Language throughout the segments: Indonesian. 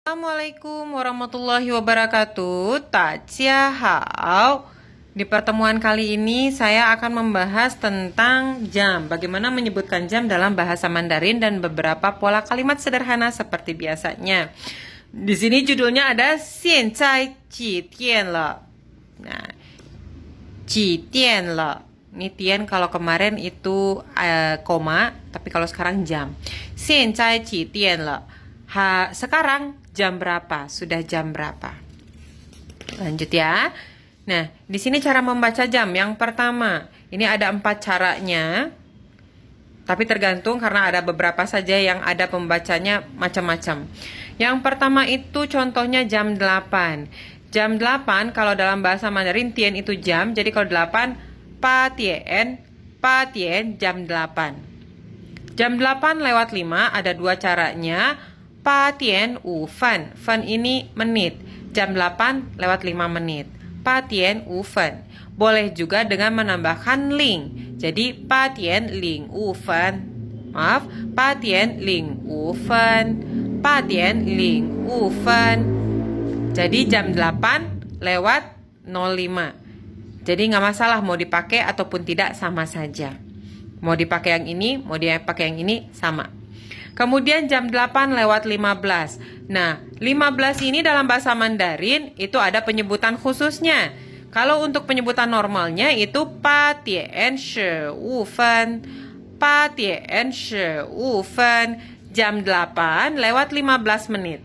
Assalamualaikum warahmatullahi wabarakatuh. Hao. Di pertemuan kali ini saya akan membahas tentang jam. Bagaimana menyebutkan jam dalam bahasa Mandarin dan beberapa pola kalimat sederhana seperti biasanya. Di sini judulnya ada Xian Zai Ji Dian Le. Nah, Ji Dian Le. Ini tian kalau kemarin itu koma, tapi kalau sekarang jam. Xian Zai Ji Dian Le. Sekarang jam berapa? Sudah jam berapa? Lanjut ya. Nah, di sini cara membaca jam. Yang pertama, ini ada 4 caranya. Tapi tergantung karena ada beberapa saja yang ada pembacanya macam-macam. Yang pertama itu contohnya jam 8. Jam 8 kalau dalam bahasa Mandarin tian itu jam. Jadi kalau 8 pa tien jam 8. Jam 8 lewat 5 ada 2 caranya. Pa tien u fan. Fan ini menit. Jam 8 lewat 5 menit. Pa tien u fan. Boleh juga dengan menambahkan ling. Jadi pa tien ling u fan. Maaf, pa tien ling u fan. Pa tien ling u fan. Jadi jam 8 lewat 05. Jadi nggak masalah mau dipakai ataupun tidak, sama saja. Mau dipakai yang ini, mau dipakai yang ini, sama. Kemudian jam 8 lewat 15. Nah, 15 ini dalam bahasa Mandarin itu ada penyebutan khususnya. Kalau untuk penyebutan normalnya itu pa tien shi wu fen. Pa tien shi wu fen. Jam 8 lewat 15 menit.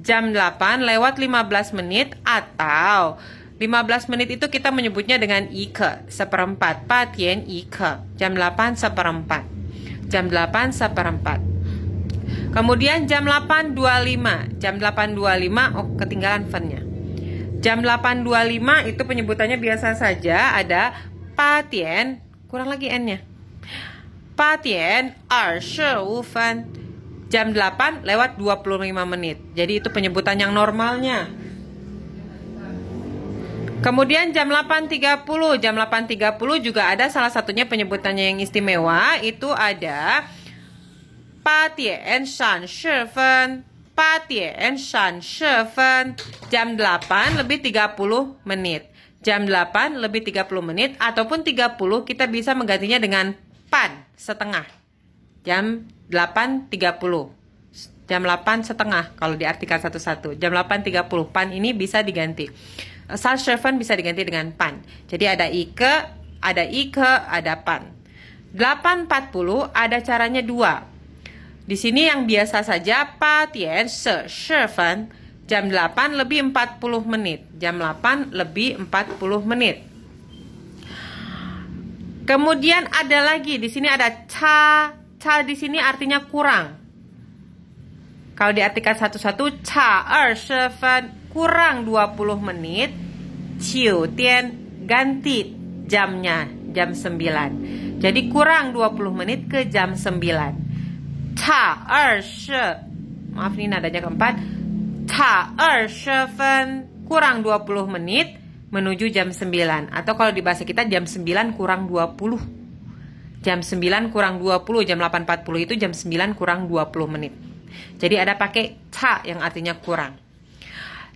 Jam 8 lewat 15 menit atau 15 menit itu kita menyebutnya dengan ike, seperempat. Pa tien ike. Jam 8 seperempat. Jam 8 seperempat. Kemudian jam 8.25. Jam 8.25, oh ketinggalan fan-nya. Jam 8.25 itu penyebutannya biasa saja, ada pa tien, kurang lagi n-nya. Pa tien fan. Jam 8 lewat 25 menit. Jadi itu penyebutan yang normalnya. Kemudian jam 8.30. Jam 8.30 juga ada salah satunya penyebutannya yang istimewa, itu ada pa tien shan shi fen. Pa tien shan shi fen. Jam 8 lebih 30 menit. Jam 8 lebih 30 menit ataupun 30 kita bisa menggantinya dengan pan setengah. Jam 8.30. Jam 8 setengah kalau diartikan satu-satu. Jam 8.30 pan ini bisa diganti. Shan shi fen bisa diganti dengan pan. Jadi ada ike, ada pan. 8.40 ada caranya 2. Di sini yang biasa saja pa tien shi fen. Jam 8 lebih 40 menit. Jam 8 lebih 40 menit. Kemudian ada lagi di sini ada ca. Ca di sini artinya kurang. Kalau diartikan satu-satu ca shi fen, kurang 20 menit. Qiu tian, ganti jamnya, jam 9. Jadi kurang 20 menit ke jam 9. Maaf ini nadanya keempat. Kurang 20 menit menuju jam 9. Atau kalau di bahasa kita jam 9 kurang 20. Jam 9 kurang 20. Jam 8.40 itu jam 9 kurang 20 menit. Jadi ada pakai ca yang artinya kurang.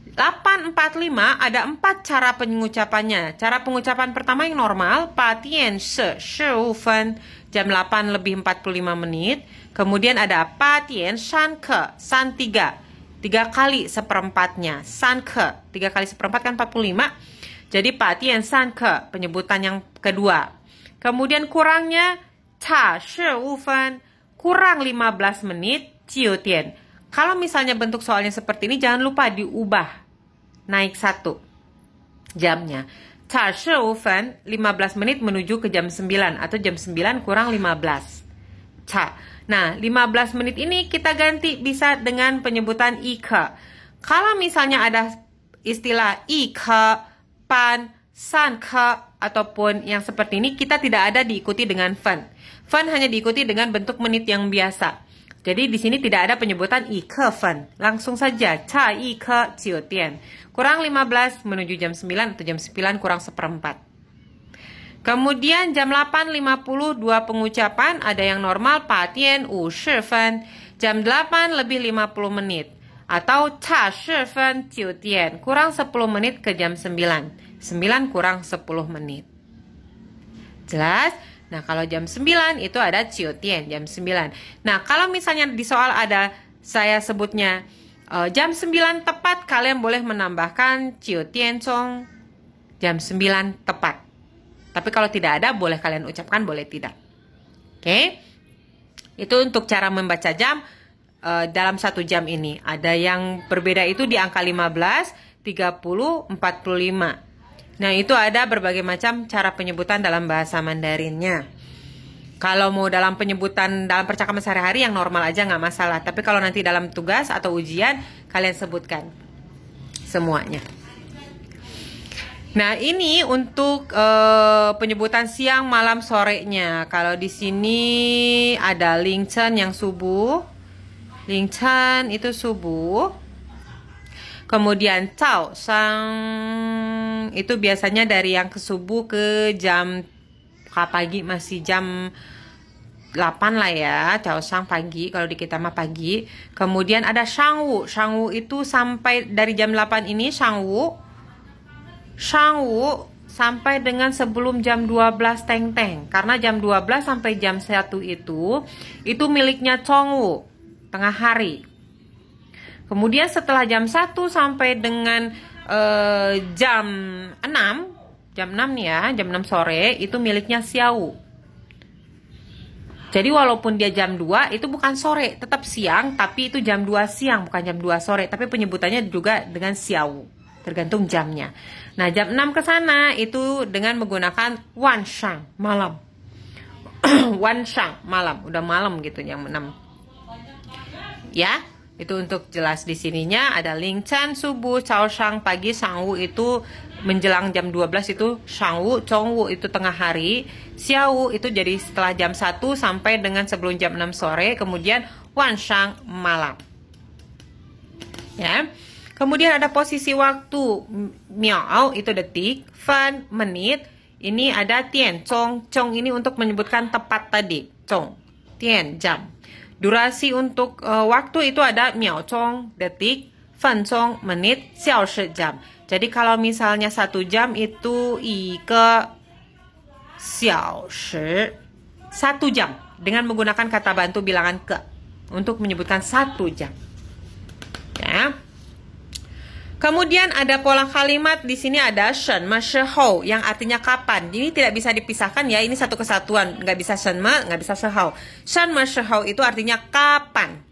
8.45 ada 4 cara pengucapannya. Cara pengucapan pertama yang normal, pa tien shi wu fen. Jam 8 lebih 45 menit. Kemudian ada pa tien shan ke, san 3. 3 kali seperempatnya. San ke, 3 kali seperempat kan 45. Jadi pa tien san ke, penyebutan yang kedua. Kemudian kurangnya cha shi wu fen, kurang 15 menit, jiu tian. Kalau misalnya bentuk soalnya seperti ini, jangan lupa diubah. Naik 1 jamnya. Cha shi wu fen, 15 menit menuju ke jam 9 atau jam 9 kurang 15. Cha. Nah, 15 menit ini kita ganti bisa dengan penyebutan ike. Kalau misalnya ada istilah ike, pan, san ke ataupun yang seperti ini, kita tidak ada diikuti dengan fan. Fan hanya diikuti dengan bentuk menit yang biasa. Jadi di sini tidak ada penyebutan ike fan. Langsung saja cha ike jiu tian. Kurang 15 menuju jam 9 atau jam 9 kurang seperempat. Kemudian jam 8.50 2 pengucapan, ada yang normal pa tien u shi fen. Jam 8 lebih 50 menit. Atau 差10分9点, kurang 10 menit ke jam 9. 9 kurang 10 menit. Jelas? Nah, kalau jam 9 itu ada 9点, jam 9. Nah, kalau misalnya di soal ada saya sebutnya jam 9 tepat, kalian boleh menambahkan 9点钟, jam 9 tepat. Tapi kalau tidak ada, boleh kalian ucapkan, boleh tidak. Oke? Itu untuk cara membaca jam dalam 1 jam ini. Ada yang berbeda itu di angka 15, 30, 45. Nah, itu ada berbagai macam cara penyebutan dalam bahasa Mandarinnya. Kalau mau dalam penyebutan dalam percakapan sehari-hari yang normal aja nggak masalah. Tapi kalau nanti dalam tugas atau ujian, kalian sebutkan semuanya. Nah, ini untuk penyebutan siang, malam, sorenya. Kalau di sini ada Lingchen yang subuh. Lingchen itu subuh. Kemudian Cao Sang itu biasanya dari yang ke subuh ke jam pagi, masih jam 8 lah ya. Cao Sang pagi, kalau di kita mah pagi. Kemudian ada Shangwu. Shangwu itu sampai dari jam 8 ini Shangwu sampai dengan sebelum jam 12 teng-teng. Karena jam 12 sampai jam 1 itu miliknya Chongwu, tengah hari. Kemudian setelah jam 1 sampai dengan jam 6 nih ya, jam 6 sore itu miliknya Xiao. Jadi walaupun dia jam 2 itu bukan sore, tetap siang, tapi itu jam 2 siang, bukan jam 2 sore. Tapi penyebutannya juga dengan Xiao, tergantung jamnya. Nah, jam 6 ke sana itu dengan menggunakan Wanshang, malam. Wanshang, malam, udah malam gitu jam 6. Ya. Itu untuk jelas di sininya ada Lingchen subuh, Cao Shang pagi, Shangwu itu menjelang jam 12 itu Shangwu, Chongwu itu tengah hari, Xiao itu jadi setelah jam 1 sampai dengan sebelum jam 6 sore, kemudian Wanshang malam. Ya. Kemudian ada posisi waktu, miao itu detik, fan menit, ini ada tian, cong ini untuk menyebutkan tepat tadi, cong, tian jam. Durasi untuk waktu itu ada miao cong detik, fan cong menit, xiao shi jam. Jadi kalau misalnya 1 jam itu ike xiao shi, 1 jam dengan menggunakan kata bantu bilangan ke untuk menyebutkan 1 jam. Ya. Kemudian ada pola kalimat di sini ada shen me shi hou yang artinya kapan. Ini tidak bisa dipisahkan ya, ini satu kesatuan, nggak bisa shen me, nggak bisa shi hou. Shen me shi hou itu artinya kapan.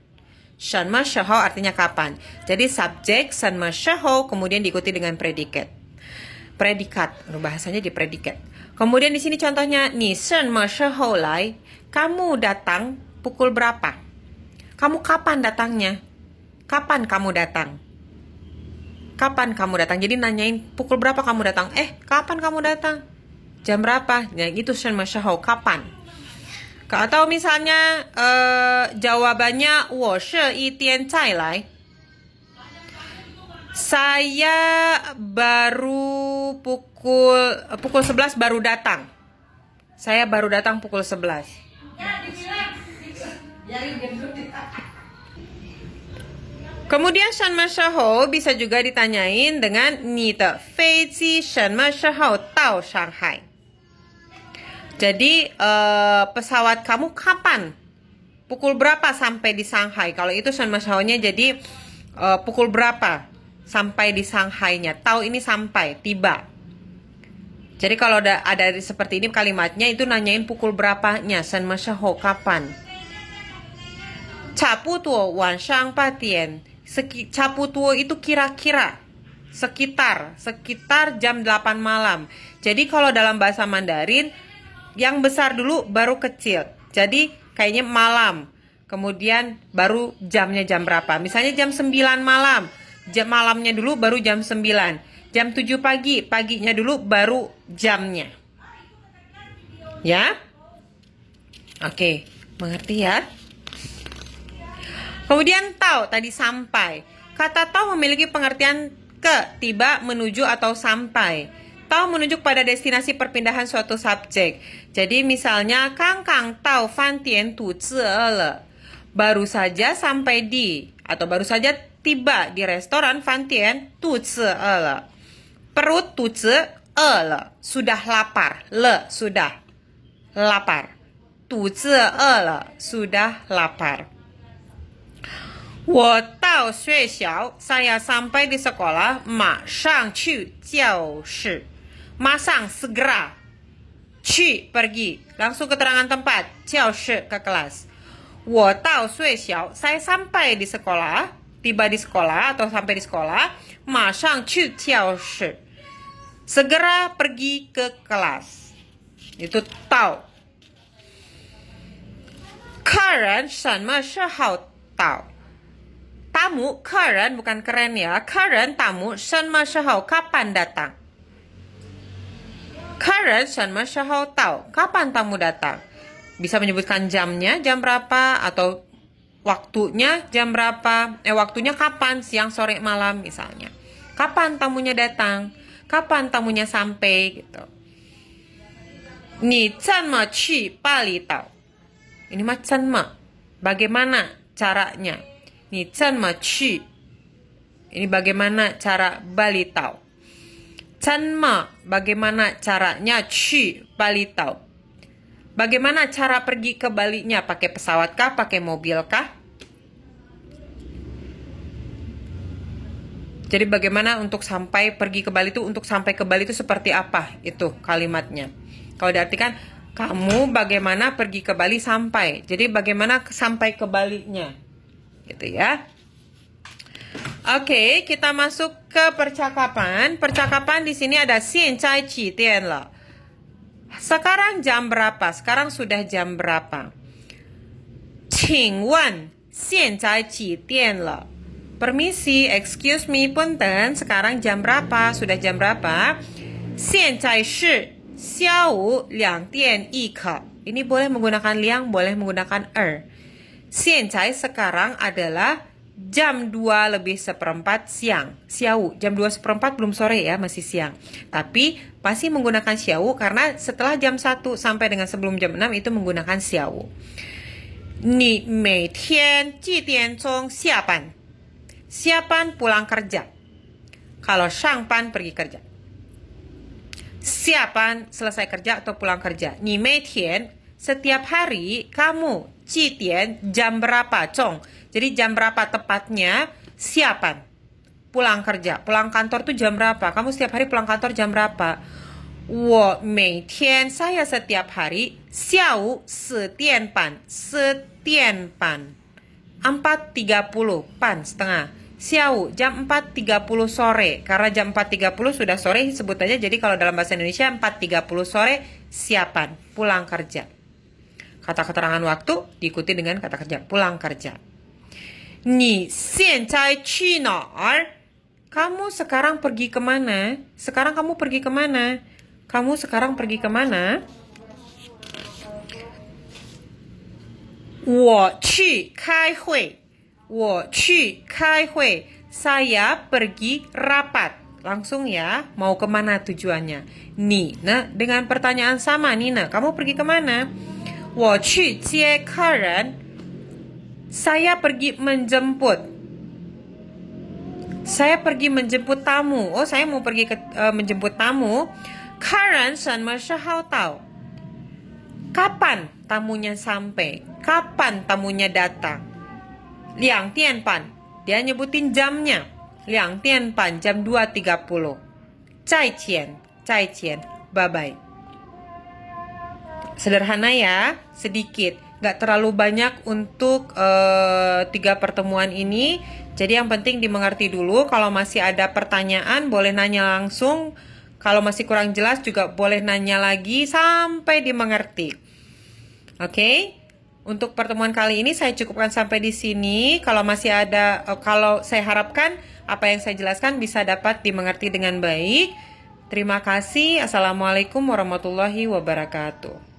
Shen me shi hou artinya kapan. Jadi subjek shen me shi hou kemudian diikuti dengan predikat. Bahasanya di predikat. Kemudian di sini contohnya nih, shen me shi hou lai, kamu datang pukul berapa? Kamu kapan datangnya? Kapan kamu datang? Kapan kamu datang? Jadi nanyain pukul berapa kamu datang? Kapan kamu datang? Jam berapa? Ya, itu shen me shi hou, kapan? Atau misalnya jawabannya 我是一天再来. Saya baru pukul 11 baru datang. Saya baru datang pukul 11. Kemudian shen me shi hou bisa juga ditanyain dengan 你的飞机什么时候到上海? Jadi pesawat kamu kapan? Pukul berapa sampai di Shanghai? Kalau itu shen me shi hou-nya jadi pukul berapa sampai di Shanghai-nya? Tau ini sampai, tiba. Jadi kalau ada seperti ini kalimatnya itu nanyain pukul berapanya, shen me shi hou kapan? 差不多晚上8点. Caputuo itu kira-kira, sekitar jam 8 malam. Jadi kalau dalam bahasa Mandarin yang besar dulu baru kecil. Jadi kayaknya malam. Kemudian baru jamnya jam berapa? Misalnya jam 9 malam. Jam malamnya dulu baru jam 9. Jam 7 pagi, paginya dulu baru jamnya. Ya? Oke, mengerti ya? Kemudian tau, tadi sampai. Kata tau memiliki pengertian ke, tiba, menuju, atau sampai. Tau menunjuk pada destinasi perpindahan suatu subjek. Jadi misalnya, Kang tau fan tian tu zi le. Baru saja sampai di, atau baru saja tiba di restoran Fantian, tuzi le. Perut tuzi le, sudah lapar. Le, sudah lapar. Tuzi le, sudah lapar. 我到学校, saya sampai di sekolah, 马上去教室. 马上 segera. 去 pergi, langsung keterangan tempat, 教室 ke kelas. 我到学校, saya sampai di sekolah, tiba di sekolah atau sampai di sekolah, 马上去教室. Segera pergi ke kelas. Itu 到. 客人什么时候到? Tamu, 客人 bukan keren ya. 客人 tamu, 什么时候 kapan datang? 客人什么时候到? Kapan tamu datang? Bisa menyebutkan jamnya, jam berapa, atau waktunya jam berapa. Waktunya kapan, siang, sore, malam misalnya. Kapan tamunya datang? Kapan tamunya sampai gitu. 你怎么去巴厘岛? Ini mah 怎么, bagaimana caranya? 你怎么去? Ini bagaimana cara Bali Tau. 怎么, bagaimana caranya 去 Bali Tau. Bagaimana cara pergi ke Bali-nya? Pakai pesawat kah? Pakai mobil kah? Jadi bagaimana untuk sampai pergi ke Bali itu, untuk sampai ke Bali itu seperti apa? Itu kalimatnya. Kalau diartikan, kamu bagaimana pergi ke Bali sampai. Jadi bagaimana sampai ke Bali-nya. Gitu ya. Oke, kita masuk ke percakapan. Percakapan di sini ada 现在几点了? Sekarang jam berapa? Sekarang sudah jam berapa? 请问现在几点了? Permisi, excuse me, punten. Sekarang jam berapa? Sudah jam berapa? 现在是下午2点1刻. Ini boleh menggunakan liang, boleh menggunakan现在 sekarang adalah jam 2 lebih seperempat siang. Xiao, jam 2 seperempat belum sore ya, masih siang. Tapi masih menggunakan xiao karena setelah jam 1 sampai dengan sebelum jam 6 itu menggunakan xiao. 你每天几点钟下班? 下班 pulang kerja. Kalau 上班 pergi kerja. 下班 selesai kerja atau pulang kerja. 你每天 setiap hari, kamu 几点 jam berapa, Cong. Jadi jam berapa tepatnya, 下班 pulang kerja. Pulang kantor tuh jam berapa? Kamu setiap hari pulang kantor jam berapa? 我每天 saya setiap hari 下午4点半 4:30 pan setengah. 下午 jam 4:30 sore. Karena jam 4:30 sudah sore sebut aja. Jadi kalau dalam bahasa Indonesia 4:30 sore siapan pulang kerja. Kata keterangan waktu diikuti dengan kata kerja pulang kerja. 你现在去哪儿? Kamu sekarang pergi kemana? Sekarang kamu pergi kemana? Kamu sekarang pergi kemana? 我去开会. 我去开会. Saya pergi rapat. Langsung ya, mau kemana tujuannya? Nina dengan pertanyaan sama, Nina, kamu pergi kemana? 我去接客人. Saya pergi menjemput. Saya pergi menjemput tamu. Oh, saya mau pergi menjemput tamu. 客人什么时候到? Kapan tamunya sampai? Kapan tamunya datang? 2点半. Dia nyebutin jamnya. 2点半, jam 2:30. 再见, 再见, bye-bye. Sederhana ya, sedikit. Gak terlalu banyak untuk 3 pertemuan ini. Jadi yang penting dimengerti dulu. Kalau masih ada pertanyaan boleh nanya langsung. Kalau masih kurang jelas juga boleh nanya lagi sampai dimengerti. Oke? Untuk pertemuan kali ini saya cukupkan sampai di sini. Kalau masih ada, kalau saya harapkan apa yang saya jelaskan bisa dapat dimengerti dengan baik. Terima kasih. Assalamualaikum warahmatullahi wabarakatuh.